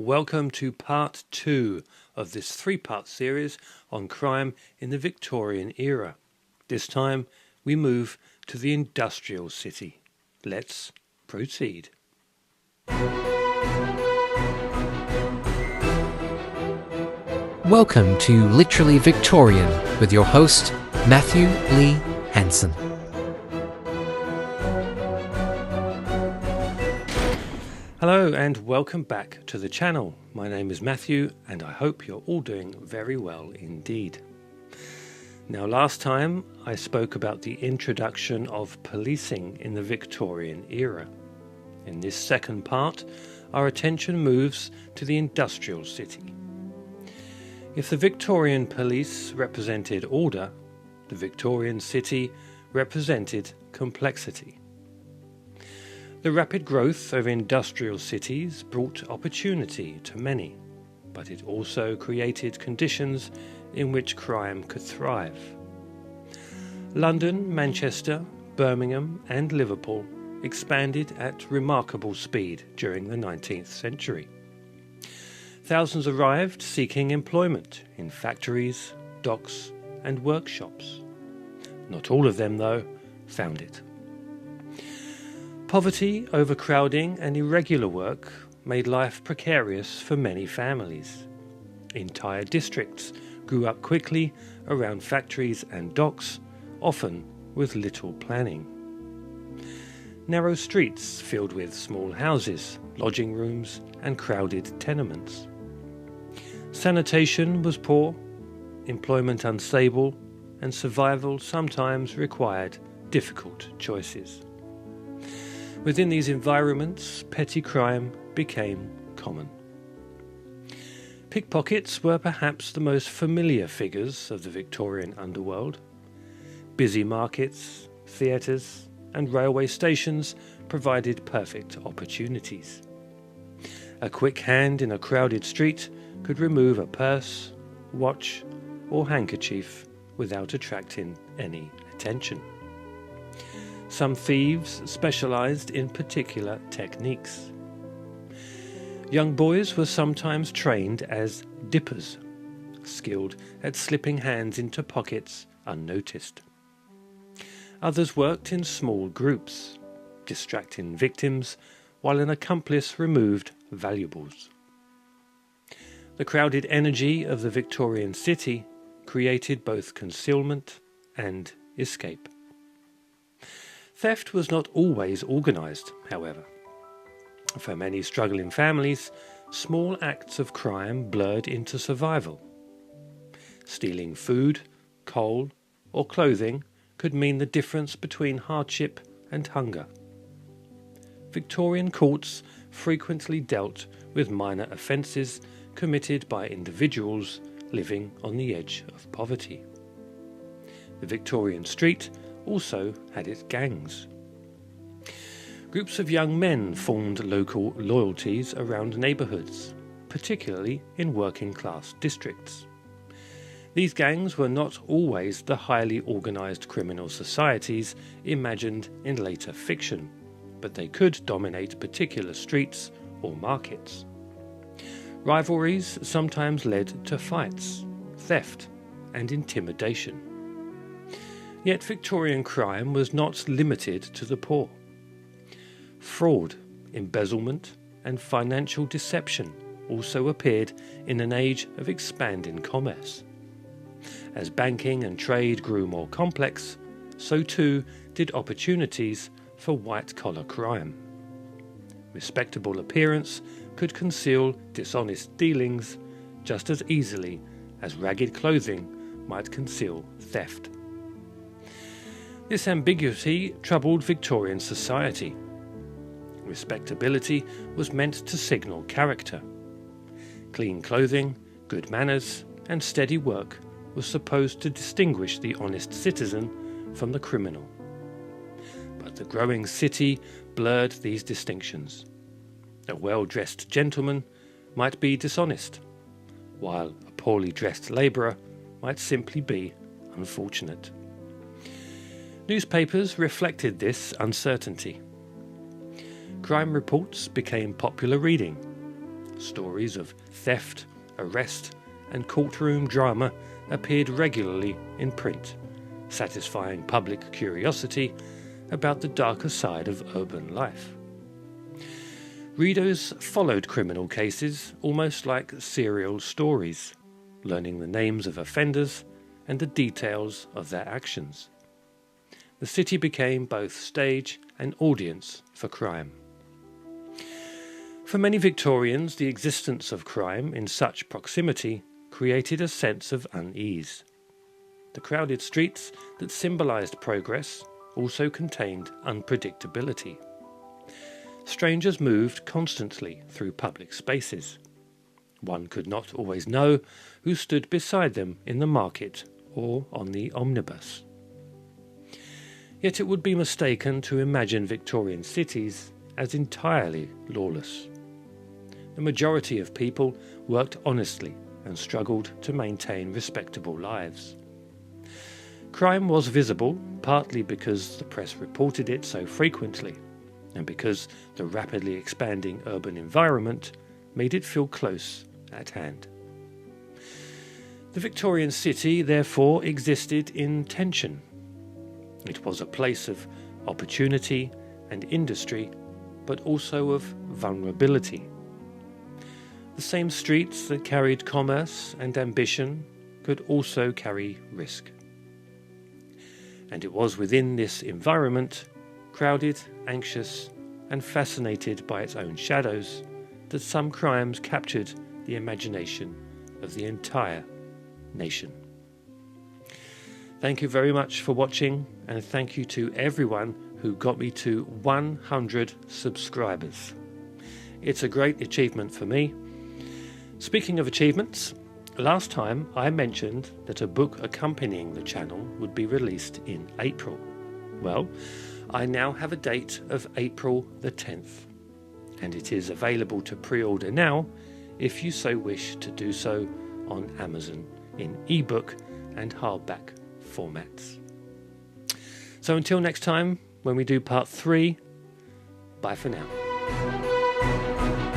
Welcome to part 2 of this 3-part series on crime in the Victorian era. This time we move to the industrial city. Let's proceed. Welcome to Literally Victorian with your host, Matthew Lee Hansen. Hello and welcome back to the channel. My name is Matthew and I hope you're all doing very well indeed. Now, last time I spoke about the introduction of policing in the Victorian era. In this second part, our attention moves to the industrial city. If the Victorian police represented order, the Victorian city represented complexity. The rapid growth of industrial cities brought opportunity to many, but it also created conditions in which crime could thrive. London, Manchester, Birmingham and Liverpool expanded at remarkable speed during the 19th century. Thousands arrived seeking employment in factories, docks and workshops. Not all of them, though, found it. Poverty, overcrowding and irregular work made life precarious for many families. Entire districts grew up quickly around factories and docks, often with little planning. Narrow streets filled with small houses, lodging rooms and crowded tenements. Sanitation was poor, employment unstable, and survival sometimes required difficult choices. Within these environments, petty crime became common. Pickpockets were perhaps the most familiar figures of the Victorian underworld. Busy markets, theatres, and railway stations provided perfect opportunities. A quick hand in a crowded street could remove a purse, watch, or handkerchief without attracting any attention. Some thieves specialised in particular techniques. Young boys were sometimes trained as dippers, skilled at slipping hands into pockets unnoticed. Others worked in small groups, distracting victims while an accomplice removed valuables. The crowded energy of the Victorian city created both concealment and escape. Theft was not always organised, however. For many struggling families, small acts of crime blurred into survival. Stealing food, coal, or clothing could mean the difference between hardship and hunger. Victorian courts frequently dealt with minor offences committed by individuals living on the edge of poverty. The Victorian street also had its gangs. Groups of young men formed local loyalties around neighbourhoods, particularly in working-class districts. These gangs were not always the highly organised criminal societies imagined in later fiction, but they could dominate particular streets or markets. Rivalries sometimes led to fights, theft, and intimidation. Yet Victorian crime was not limited to the poor. Fraud, embezzlement, and financial deception also appeared in an age of expanding commerce. As banking and trade grew more complex, so too did opportunities for white-collar crime. Respectable appearance could conceal dishonest dealings just as easily as ragged clothing might conceal theft. This ambiguity troubled Victorian society. Respectability was meant to signal character. Clean clothing, good manners, and steady work was supposed to distinguish the honest citizen from the criminal. But the growing city blurred these distinctions. A well-dressed gentleman might be dishonest, while a poorly dressed labourer might simply be unfortunate. Newspapers reflected this uncertainty. Crime reports became popular reading. stories of theft, arrest, and courtroom drama appeared regularly in print, satisfying public curiosity about the darker side of urban life. Readers followed criminal cases almost like serial stories, learning the names of offenders and the details of their actions. The city became both stage and audience for crime. For many Victorians, the existence of crime in such proximity created a sense of unease. The crowded streets that symbolised progress also contained unpredictability. Strangers moved constantly through public spaces. One could not always know who stood beside them in the market or on the omnibus. Yet it would be mistaken to imagine Victorian cities as entirely lawless. The majority of people worked honestly and struggled to maintain respectable lives. Crime was visible, partly because the press reported it so frequently, and because the rapidly expanding urban environment made it feel close at hand. The Victorian city, therefore, existed in tension. It was a place of opportunity and industry, but also of vulnerability. The same streets that carried commerce and ambition could also carry risk. And it was within this environment, crowded, anxious, and fascinated by its own shadows, that some crimes captured the imagination of the entire nation. Thank you very much for watching, and thank you to everyone who got me to 100 subscribers. It's a great achievement for me. Speaking of achievements, last time I mentioned that a book accompanying the channel would be released in April. Well, I now have a date of April the 10th, and it is available to pre-order now if you so wish to do so on Amazon in ebook and hardback formats. So until next time, when we do part 3, bye for now.